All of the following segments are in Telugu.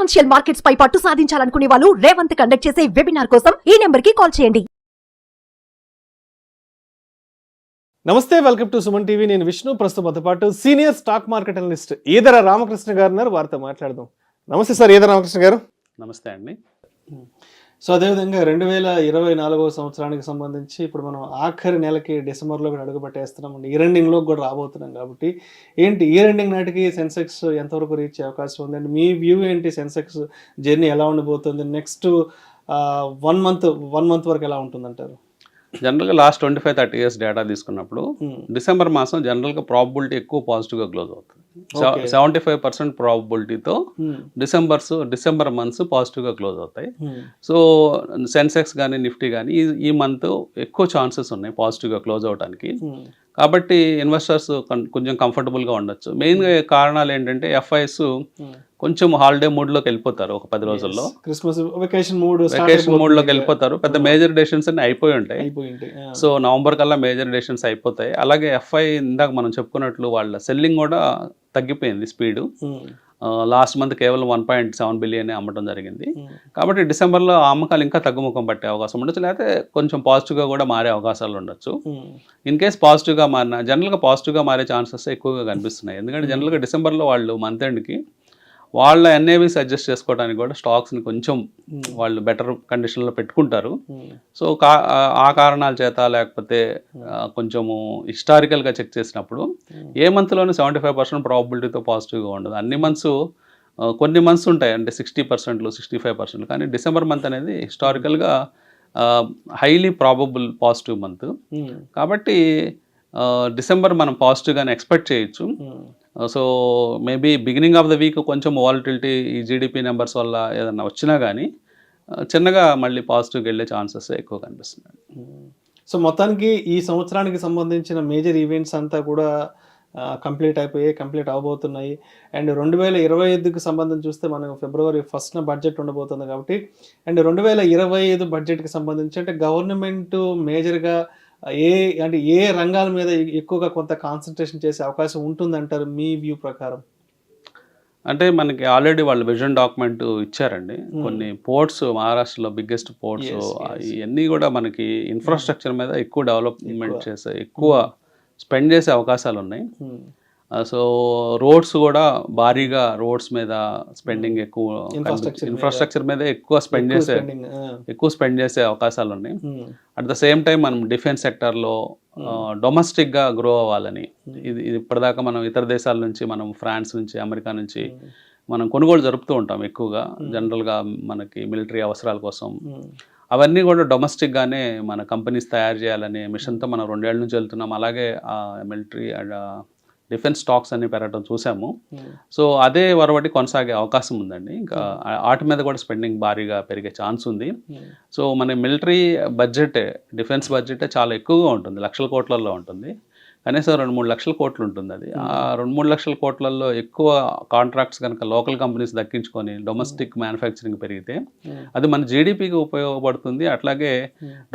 ఫైనాన్షియల్ మార్కెట్స్ పై పట్టు సాధించాలనుకునే వాళ్ళు రేవంత్ కండక్ట్ చేసే వెబినార్ కోసం ఈ నెంబర్ కి కాల్ చేయండి. నమస్తే, వెల్కమ్ టు సుమన్ టీవీ. నేను విష్ణు. ప్రస్తుతంతో పాటు senior stock market analyst Eedara Ramakrishna గారు ఉన్నారు. వారితో మాట్లాడదాం. నమస్తే సార్, ఈదర రామకృష్ణ గారు. నమస్తే అండి. సో అదేవిధంగా 2024 సంవత్సరానికి సంబంధించి ఇప్పుడు మనం ఆఖరి నెలకి డిసెంబర్లో కూడా అడుగు పెట్టేస్తున్నాం. ఇయర్ ఎండింగ్లో కూడా రాబోతున్నాం కాబట్టి ఏంటి ఇయర్ ఎండింగ్ నాటికి సెన్సెక్స్ ఎంతవరకు రీచ్ అయ్యే అవకాశం ఉంది అండి? మీ వ్యూ ఏంటి? సెన్సెక్స్ జర్నీ ఎలా ఉండబోతుంది? నెక్స్ట్ 1 మంత్ వరకు ఎలా ఉంటుందంటారు? జనరల్గా లాస్ట్ 25-30 ఇయర్స్ డేటా తీసుకున్నప్పుడు డిసెంబర్ మాసం జనరల్గా ప్రాబబిలిటీ ఎక్కువ పాజిటివ్గా క్లోజ్ అవుతుంది. 75% ప్రాబబిలిటీతో డిసెంబర్ మంత్స్ పాజిటివ్గా క్లోజ్ అవుతాయి. సో సెన్సెక్స్ కానీ నిఫ్టీ కానీ ఈ మంత్ ఎక్కువ ఛాన్సెస్ ఉన్నాయి పాజిటివ్గా క్లోజ్ అవడానికి. కాబట్టి ఇన్వెస్టర్స్ కొంచెం కంఫర్టబుల్గా ఉండొచ్చు. మెయిన్గా కారణాలు ఏంటంటే ఎఫ్ఐఎస్ కొంచెం హాలిడే మూడ్లోకి వెళ్ళిపోతారు. ఒక 10 రోజుల్లో క్రిస్మస్ వెకేషన్ మూడ్లోకి వెళ్ళిపోతారు. పెద్ద మేజర్ డెసిషన్స్ అన్ని అయిపోయి ఉంటాయి. సో నవంబర్ కల్లా మేజర్ డెసిషన్స్ అయిపోతాయి. అలాగే ఎఫ్ఐ ఇందాక మనం చెప్పుకున్నట్లు వాళ్ళ సెల్లింగ్ కూడా తగ్గిపోయింది స్పీడు. లాస్ట్ మంత్ కేవలం 1.7 బిలియన్ అమ్మటం జరిగింది. కాబట్టి డిసెంబర్లో అమ్మకాలు ఇంకా తగ్గుముఖం పట్టే అవకాశం ఉండొచ్చు, లేకపోతే కొంచెం పాజిటివ్గా కూడా మారే అవకాశాలు ఉండొచ్చు. ఇన్ కేస్ పాజిటివ్గా మారిన జనరల్గా పాజిటివ్గా మారే ఛాన్సెస్ ఎక్కువగా కనిపిస్తున్నాయి. ఎందుకంటే జనరల్గా డిసెంబర్లో వాళ్ళు మంత్ ఎండ్కి వాళ్ళ ఎన్ఏవిస్ అడ్జస్ట్ చేసుకోవడానికి కూడా స్టాక్స్ని కొంచెం వాళ్ళు బెటర్ కండిషన్లో పెట్టుకుంటారు. సో ఆ కారణాల చేత లేకపోతే కొంచెము హిస్టారికల్గా చెక్ చేసినప్పుడు ఏ మంత్లోనే 75% ప్రాబబిలిటీతో పాజిటివ్గా ఉండదు. అన్ని మంత్స్ కొన్ని మంత్స్ ఉంటాయి అంటే 60%, 65%. కానీ డిసెంబర్ మంత్ అనేది హిస్టారికల్గా హైలీ ప్రాబబుల్ పాజిటివ్ మంత్. కాబట్టి డిసెంబర్ మనం పాజిటివ్గానే ఎక్స్పెక్ట్ చేయొచ్చు. So maybe beginning of the week కొంచెం వాలటిలిటీ ఈ జీడిపి నెంబర్స్ వల్ల ఏదన్నా వచ్చినా కానీ చిన్నగా మళ్ళీ పాజిటివ్గా వెళ్ళే ఛాన్సెస్ ఎక్కువ కనిపిస్తున్నాయి. సో మొత్తానికి ఈ సంవత్సరానికి సంబంధించిన మేజర్ ఈవెంట్స్ అంతా కూడా కంప్లీట్ అవబోతున్నాయి. అండ్ 2025కి సంబంధించి చూస్తే మనం February 1st బడ్జెట్ ఉండబోతుంది కాబట్టి, అండ్ 2025 బడ్జెట్కి సంబంధించి అంటే గవర్నమెంట్ మేజర్గా ఏ రంగాల మీద ఎక్కువగా కొంత కాన్సన్ట్రేషన్ చేసే అవకాశం ఉంటుందంటారు మీ వ్యూ ప్రకారం? అంటే మనకి ఆల్రెడీ వాళ్ళు విజన్ డాక్యుమెంట్ ఇచ్చారండి. కొన్ని పోర్ట్స్, మహారాష్ట్రలో బిగ్గెస్ట్ పోర్ట్స్, ఇవన్నీ కూడా మనకి ఇన్ఫ్రాస్ట్రక్చర్ మీద ఎక్కువ డెవలప్మెంట్ చేసే ఎక్కువ స్పెండ్ చేసే అవకాశాలు ఉన్నాయి. సో రోడ్స్ కూడా భారీగా రోడ్స్ మీద స్పెండింగ్ ఎక్కువ, ఇన్ఫ్రాస్ట్రక్చర్ మీద ఎక్కువ స్పెండ్ చేసే అవకాశాలు ఉన్నాయి. అట్ ద సేమ్ టైం మనం డిఫెన్స్ సెక్టర్లో డొమెస్టిక్గా గ్రో అవ్వాలని, ఇది ఇప్పటిదాకా మనం ఇతర దేశాల నుంచి, మనం ఫ్రాన్స్ నుంచి, అమెరికా నుంచి మనం కొనుగోలు జరుపుతూ ఉంటాం ఎక్కువగా జనరల్గా మనకి మిలిటరీ అవసరాల కోసం. అవన్నీ కూడా డొమెస్టిక్గానే మన కంపెనీస్ తయారు చేయాలనే మిషన్తో మనం 2 ఏళ్ల నుంచి వెళ్తున్నాం. అలాగే మిలిటరీ అండ్ డిఫెన్స్ స్టాక్స్ అన్ని పెరగడం చూసాము. సో అదే వరవటి కొనసాగే అవకాశం ఉందండి. ఇంకా వాటి మీద కూడా స్పెండింగ్ భారీగా పెరిగే ఛాన్స్ ఉంది. సో మన మిలిటరీ బడ్జెటే, డిఫెన్స్ బడ్జెటే చాలా ఎక్కువగా ఉంటుంది, లక్షల కోట్లలో ఉంటుంది. కనీసం 2-3 లక్షల కోట్లు ఉంటుంది. అది ఆ 2-3 లక్షల కోట్లలో ఎక్కువ కాంట్రాక్ట్స్ కనుక లోకల్ కంపెనీస్ దక్కించుకొని డొమెస్టిక్ మ్యానుఫ్యాక్చరింగ్ పెరిగితే అది మన జీడిపికి ఉపయోగపడుతుంది, అట్లాగే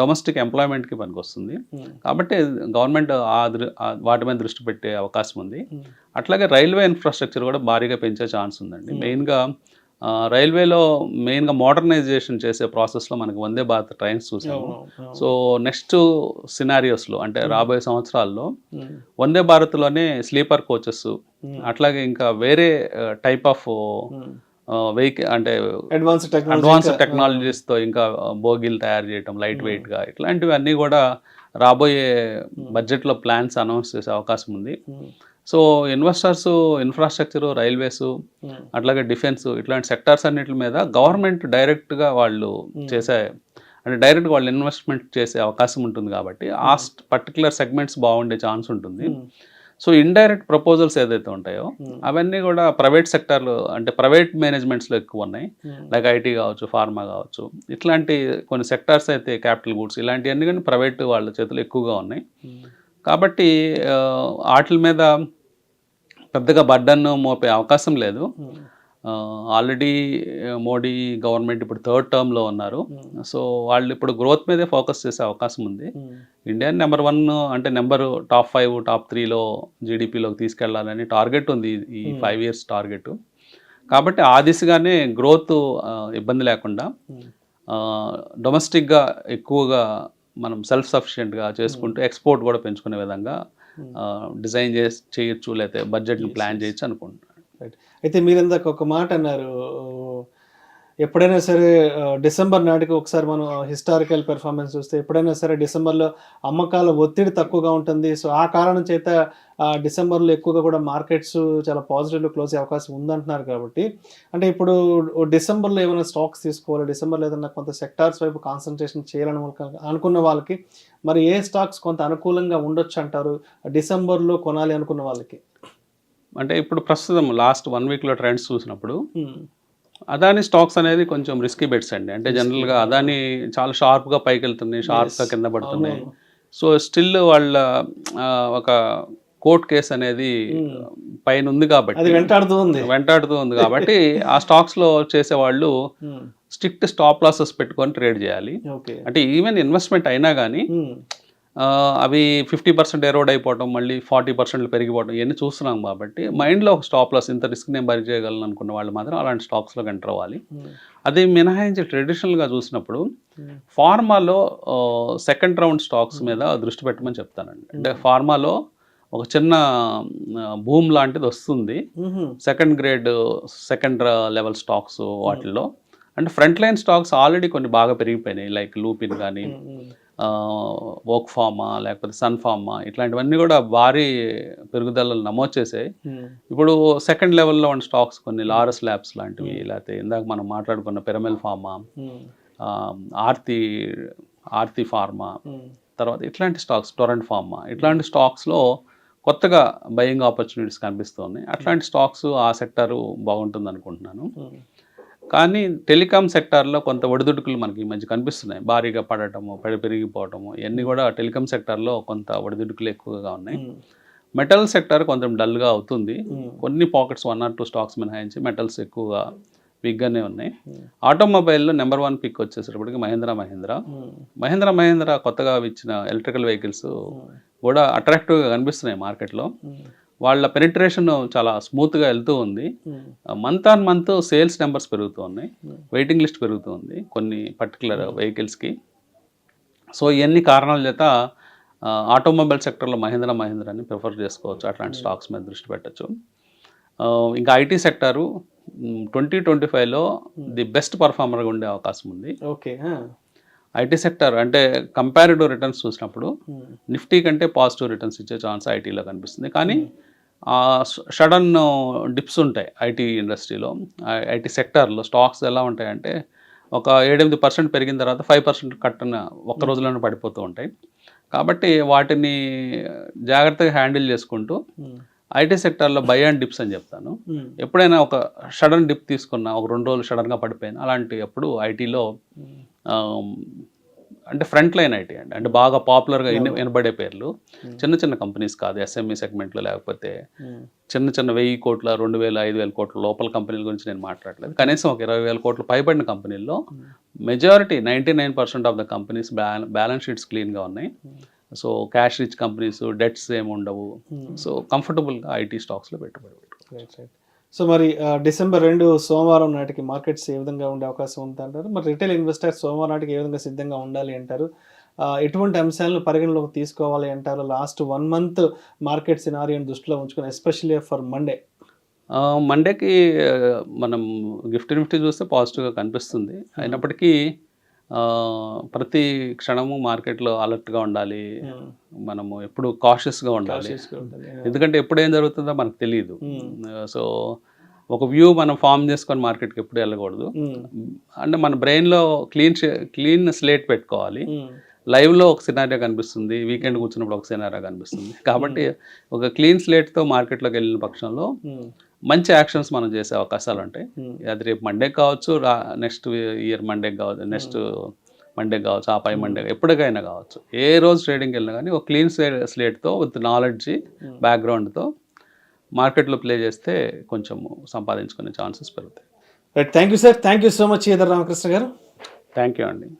డొమెస్టిక్ ఎంప్లాయ్మెంట్కి పనికొస్తుంది. కాబట్టి గవర్నమెంట్ వాటి మీద దృష్టి పెట్టే అవకాశం ఉంది. అట్లాగే రైల్వే ఇన్ఫ్రాస్ట్రక్చర్ కూడా భారీగా పెంచే ఛాన్స్ ఉందండి. మెయిన్గా రైల్వేలో మెయిన్గా మోడర్నైజేషన్ చేసే ప్రాసెస్లో మనకి వందే భారత్ ట్రైన్స్ చూసాము. సో నెక్స్ట్ సినారియోస్లో అంటే రాబోయే సంవత్సరాల్లో వందే భారత్లోనే స్లీపర్ కోచెస్, అట్లాగే ఇంకా వేరే టైప్ ఆఫ్ వెహికల్ అంటే అడ్వాన్స్డ్ టెక్నాలజీస్తో ఇంకా బోగీలు తయారు చేయటం లైట్ వెయిట్గా, ఇట్లాంటివి అన్నీ కూడా రాబోయే బడ్జెట్లో ప్లాన్స్ అనౌన్స్ చేసే అవకాశం ఉంది. సో ఇన్వెస్టర్స్ ఇన్ఫ్రాస్ట్రక్చరు, రైల్వేసు, అట్లాగే డిఫెన్స్, ఇట్లాంటి సెక్టార్స్ అన్నిటి మీద గవర్నమెంట్ డైరెక్ట్గా వాళ్ళు డైరెక్ట్గా వాళ్ళు ఇన్వెస్ట్మెంట్ చేసే అవకాశం ఉంటుంది. కాబట్టి ఆ పర్టికులర్ సెగ్మెంట్స్ బాగుండే ఛాన్స్ ఉంటుంది. సో ఇండైరెక్ట్ ప్రపోజల్స్ ఏదైతే ఉంటాయో అవన్నీ కూడా ప్రైవేట్ సెక్టార్లో అంటే ప్రైవేట్ మేనేజ్మెంట్స్లో ఎక్కువ ఉన్నాయి. లైక్ ఐటీ కావచ్చు, ఫార్మా కావచ్చు, ఇట్లాంటి కొన్ని సెక్టార్స్ అయితే క్యాపిటల్ గూడ్స్ ఇలాంటివన్నీ కానీ ప్రైవేట్ వాళ్ళ చేతులు ఎక్కువగా ఉన్నాయి. కాబట్టి వాటి మీద పెద్దగా బర్డన్ మోపే అవకాశం లేదు. ఆల్రెడీ మోడీ గవర్నమెంట్ ఇప్పుడు 3rd టర్మ్లో ఉన్నారు. సో వాళ్ళు ఇప్పుడు గ్రోత్ మీదే ఫోకస్ చేసే అవకాశం ఉంది. ఇండియాని నెంబర్ 1 అంటే టాప్ 5, టాప్ 3లో జీడిపిలోకి తీసుకెళ్లాలని టార్గెట్ ఉంది, ఈ 5 years టార్గెట్. కాబట్టి ఆ దిశగానే గ్రోత్ ఇబ్బంది లేకుండా డొమెస్టిక్గా ఎక్కువగా మనం సెల్ఫ్ సఫిషియెంట్గా చేసుకుంటూ ఎక్స్పోర్ట్ కూడా పెంచుకునే విధంగా డిజైన్ చేయొచ్చు, లేకపోతే బడ్జెట్ని ప్లాన్ చేయొచ్చు అనుకుంటున్నాను. రైట్. అయితే మీరు ఇందాక ఒక మాట అన్నారు, ఎప్పుడైనా సరే డిసెంబర్ నాటికి ఒకసారి మనం హిస్టారికల్ పెర్ఫార్మెన్స్ చూస్తే ఎప్పుడైనా సరే డిసెంబర్లో అమ్మకాల ఒత్తిడి తక్కువగా ఉంటుంది. సో ఆ కారణం చేత డిసెంబర్లో ఎక్కువగా కూడా మార్కెట్స్ చాలా పాజిటివ్లో క్లోజ్ అయ్యే అవకాశం ఉందంటున్నారు. కాబట్టి అంటే ఇప్పుడు డిసెంబర్లో ఏమైనా స్టాక్స్ తీసుకోవాలి, డిసెంబర్లో ఏదైనా కొంత సెక్టార్స్ వైపు కాన్సన్ట్రేషన్ చేయాలని అనుకున్న వాళ్ళకి మరి ఏ స్టాక్స్ కొంత అనుకూలంగా ఉండొచ్చు అంటారు డిసెంబర్లో కొనాలి అనుకున్న వాళ్ళకి? అంటే ఇప్పుడు ప్రస్తుతం లాస్ట్ 1 వీక్లో ట్రెండ్స్ చూసినప్పుడు అదాని స్టాక్స్ అనేది కొంచెం రిస్కీ బెట్స్ అండి. అంటే జనరల్గా అదాని చాలా షార్ప్గా పైకి వెళ్తున్నాయి, షార్ప్గా కింద పడుతున్నాయి. సో స్టిల్ వాళ్ళ ఒక కోర్ట్ కేసు అనేది పైన ఉంది కాబట్టి వెంటాడుతూ ఉంది కాబట్టి ఆ స్టాక్స్లో చేసేవాళ్ళు స్ట్రిక్ట్ స్టాప్ లాసెస్ పెట్టుకొని ట్రేడ్ చేయాలి. అంటే ఈవెన్ ఇన్వెస్ట్మెంట్ అయినా కానీ అవి 50% ఎరోడ్ అయిపోవటం, మళ్ళీ 40% పెరిగిపోవడం ఇవన్నీ చూస్తున్నాం. కాబట్టి మైండ్లో ఒక స్టాప్ లాస్, ఇంత రిస్క్ నేను భరి చేయగలను అనుకున్న వాళ్ళు మాత్రం అలాంటి స్టాక్స్లోకి ఎంటర్ అవ్వాలి. అది మినహాయించి ట్రెడిషనల్గా చూసినప్పుడు ఫార్మాలో సెకండ్ రౌండ్ స్టాక్స్ మీద దృష్టి పెట్టమని చెప్తానండి. అంటే ఫార్మాలో ఒక చిన్న భూమ్ లాంటిది వస్తుంది, second grade second level stocks వాటిల్లో. అంటే ఫ్రంట్ లైన్ స్టాక్స్ ఆల్రెడీ కొన్ని బాగా పెరిగిపోయినాయి, లైక్ లూపిన్ కానీ వోక్ ఫార్మా లేకపోతే సన్ ఫార్మా, ఇట్లాంటివన్నీ కూడా భారీ పెరుగుదలలు నమోదు చేసాయి. ఇప్పుడు సెకండ్ లెవెల్లో ఉన్న స్టాక్స్ కొన్ని లారస్ ల్యాబ్స్ లాంటివి, లేకపోతే ఇందాక మనం మాట్లాడుకున్న పిరమిల్ ఫార్మా, ఆర్తి ఫార్మా, తర్వాత ఇట్లాంటి స్టాక్స్, టొరెంట్ ఫార్మా, ఇట్లాంటి స్టాక్స్లో కొత్తగా బయింగ్ ఆపర్చునిటీస్ కనిపిస్తున్నాయి. అట్లాంటి స్టాక్స్ ఆ సెక్టారు బాగుంటుంది అనుకుంటున్నాను. కానీ టెలికాం సెక్టార్లో కొంత ఒడిదుడుకులు మనకి ఈ మధ్య కనిపిస్తున్నాయి, భారీగా పడటము, పెరిగిపోవటము, ఇవన్నీ కూడా టెలికాం సెక్టార్లో కొంత ఒడిదుడుకులు ఎక్కువగా ఉన్నాయి. మెటల్ సెక్టార్ కొంచెం డల్గా అవుతుంది, కొన్ని పాకెట్స్ 1 or 2 స్టాక్స్ మినహాయించి మెటల్స్ ఎక్కువగా వీక్గానే ఉన్నాయి. ఆటోమొబైల్లో నెంబర్ 1 పిక్ వచ్చేసరికి మహీంద్రా కొత్తగా ఇచ్చిన ఎలక్ట్రికల్ వెహికల్స్ కూడా అట్రాక్టివ్గా కనిపిస్తున్నాయి మార్కెట్లో. వాళ్ళ పెనిట్రేషన్ చాలా స్మూత్గా వెళ్తూ ఉంది. Month on month sales numbers పెరుగుతూ ఉన్నాయి, వెయిటింగ్ లిస్ట్ పెరుగుతూ ఉంది కొన్ని పర్టికులర్ వెహికల్స్కి. సో ఇవన్నీ కారణాల చేత ఆటోమొబైల్ సెక్టర్లో మహీంద్రాని ప్రిఫర్ చేసుకోవచ్చు, అట్లాంటి స్టాక్స్ మీద దృష్టి పెట్టచ్చు. ఇంకా ఐటీ సెక్టారు 2025లో ది బెస్ట్ పర్ఫార్మర్గా ఉండే అవకాశం ఉంది. ఐటీ సెక్టర్ అంటే కంపారిటివ్ రిటర్న్స్ చూసినప్పుడు నిఫ్టీ కంటే పాజిటివ్ రిటర్న్స్ ఇచ్చే ఛాన్స్ ఐటీలో కనిపిస్తుంది. కానీ సడన్ డిప్స్ ఉంటాయి ఐటీ ఇండస్ట్రీలో. ఐటీ సెక్టార్లో స్టాక్స్ ఎలా ఉంటాయంటే ఒక 7-8% పెరిగిన తర్వాత 5% కట్టిన ఒక్క రోజులోనే పడిపోతూ ఉంటాయి. కాబట్టి వాటిని జాగ్రత్తగా హ్యాండిల్ చేసుకుంటూ ఐటీ సెక్టార్లో బై అండ్ డిప్స్ అని చెప్తాను. ఎప్పుడైనా ఒక సడన్ డిప్ తీసుకున్నా, ఒక 2 రోజులు సడన్గా పడిపోయిన అలాంటి అప్పుడు ఐటీలో అంటే ఫ్రంట్ లైన్ ఐటీ అండి, అంటే బాగా పాపులర్గా వినబడే పేర్లు, చిన్న చిన్న కంపెనీస్ కాదు, ఎస్ఎంఈ సెగ్మెంట్లో, లేకపోతే చిన్న 1,000 కోట్ల 2,000 5,000 కోట్ల లోపల కంపెనీల గురించి నేను మాట్లాడలేదు. కనీసం ఒక 20,000 కోట్లు పైబడిన కంపెనీల్లో majority 99% of the companies balance sheets క్లీన్గా ఉన్నాయి. So cash rich companies, debts ఏమి ఉండవు. సో కంఫర్టబుల్గా ఐటీ స్టాక్స్లో పెట్టుబడి పెట్టు. సో మరి డిసెంబర్ 2 సోమవారం నాటికి మార్కెట్స్ ఏ విధంగా ఉండే అవకాశం ఉందంటారు? మరి రిటైల్ ఇన్వెస్టర్స్ సోమవారం నాటికి ఏ విధంగా సిద్ధంగా ఉండాలి అంటారు? ఎటువంటి అంశాలను పరిగణలోకి తీసుకోవాలి అంటారు? లాస్ట్ 1 month మార్కెట్ సినారియోని దృష్టిలో ఉంచుకొని ఎస్పెషల్లీ ఫర్ మండేకి మనం నిఫ్టీ చూస్తే పాజిటివ్గా కనిపిస్తుంది. అయినప్పటికీ ప్రతి క్షణము మార్కెట్లో అలర్ట్గా ఉండాలి, మనము ఎప్పుడు కాషియస్గా ఉండాలి. ఎందుకంటే ఎప్పుడు ఏం జరుగుతుందో మనకు తెలియదు. సో ఒక వ్యూ మనం ఫామ్ చేసుకొని మార్కెట్కి ఎప్పుడు వెళ్ళకూడదు. అంటే మన బ్రెయిన్లో క్లీన్ స్లేట్ పెట్టుకోవాలి. లైవ్లో ఒక సినారియో కనిపిస్తుంది, వీకెండ్ కూర్చున్నప్పుడు ఒక సినారియో కనిపిస్తుంది. కాబట్టి ఒక క్లీన్ స్లేట్తో మార్కెట్లోకి వెళ్ళిన పక్షంలో మంచి యాక్షన్స్ మనం చేసే అవకాశాలు ఉంటాయి. అది రేపు మండే కావచ్చు, నెక్స్ట్ ఇయర్ మండే కావచ్చు, నెక్స్ట్ మండే కావచ్చు, ఆ పై మండే, ఎప్పటికైనా కావచ్చు. ఏ రోజు ట్రేడింగ్కి వెళ్ళినా కానీ ఒక క్లీన్ స్లేట్తో విత్ నాలెడ్జ్ బ్యాక్గ్రౌండ్తో మార్కెట్లో ప్లే చేస్తే కొంచెం సంపాదించుకునే ఛాన్సెస్ పెరుగుతాయి. Right, thank you sir, thank you so much Eedara Ramakrishna గారు. థ్యాంక్ యూ అండి.